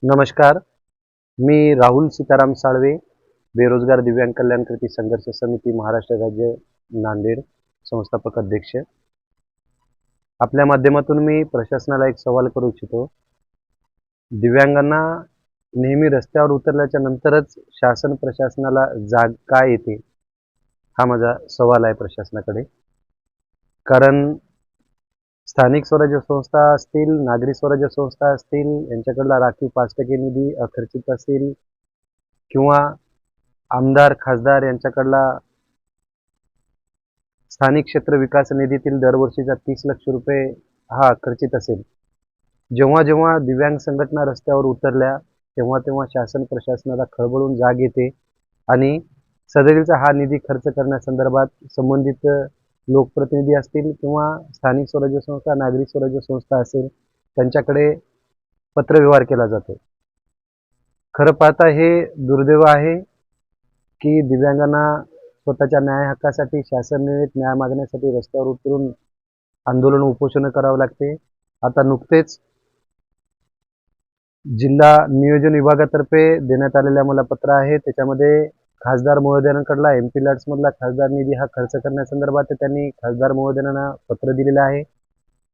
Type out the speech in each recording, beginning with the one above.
नमस्कार. मी राहुल सीताराम साळवे, बेरोजगार दिव्यांग कल्याण कृती संघर्ष समिती महाराष्ट्र राज्य नांदेड संस्थापक अध्यक्ष. आपल्या माध्यमातून मी प्रशासनाला एक सवाल करू इच्छितो. दिव्यांगांना नेहमी रस्त्यावर उतरल्याच्या नंतरच शासन प्रशासनाला जाग का येते? हा माझा सवाल आहे प्रशासनाकडे. कारण स्थानिक स्वराज्य संस्था असतील, नागरी स्वराज्य संस्था असतील, यांच्याकडला राखीव 5% निधी अखर्चित असेल किंवा आमदार, खासदार यांच्याकडला स्थानिक क्षेत्र विकास निधीतील दरवर्षीचा 30 लक्ष रुपये हा खर्चित असेल. जेव्हा जेव्हा दिव्यांग संघटना रस्त्यावर उतरल्या, तेव्हा तेव्हा शासन प्रशासनाला खळबळून जाग येते आणि सदरीचा हा निधी खर्च करण्यासंदर्भात संबंधित लोकप्रतिनिधी असतील किंवा स्थानिक स्वराज्य संस्था, नागरी स्वराज्य संस्था असेल, त्यांच्याकडे पत्रव्यवहार केला जातो. खरं पाहता हे दुर्दैव आहे की दिव्यांगांना स्वतःच्या न्याय हक्कासाठी शासन निर्णीत न्याय मागण्यासाठी रस्त्यावर उतरून आंदोलन उपोषण करावं लागते. आता नुकतेच जिल्हा नियोजन विभागातर्फे देण्यात आलेल्या मला पत्र आहे. त्याच्यामध्ये खासदार महोदयांकडला MP लॅड्समधला खासदार निधी हा खर्च करण्यासंदर्भात त्यांनी खासदार महोदयांना पत्र दिलेलं आहे.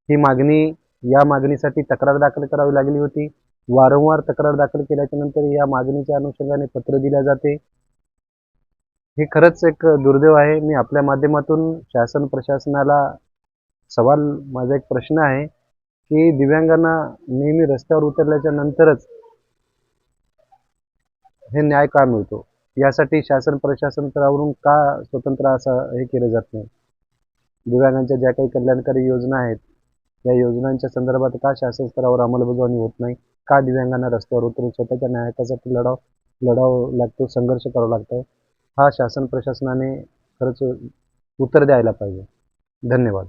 ही मागणी या मागणीसाठी तक्रार दाखल करावी लागली होती. वारंवार तक्रार दाखल केल्याच्या नंतर या मागणीच्या अनुषंगाने पत्र दिल्या जाते. हे खरंच एक दुर्दैव आहे. मी आपल्या माध्यमातून शासन प्रशासनाला माझा एक प्रश्न आहे की दिव्यांगांना नेहमी रस्त्यावर उतरल्याच्या नंतरच हे न्याय का मिळतो? यासाठी शासन प्रशासन स्तरावरून का स्वतंत्र असं हे केलं जात नाही? दिव्यांगांच्या ज्या काही कल्याणकारी योजना आहेत, या योजनांच्या संदर्भात का शासन स्तरावर अंमलबजावणी होत नाही? का दिव्यांगांना रस्त्यावर उतरून स्वतःच्या न्याय हक्कासाठी लढावं लागतो, संघर्ष करावा लागतो? हा शासन प्रशासनाने खरंच उत्तर द्यायला पाहिजे. धन्यवाद.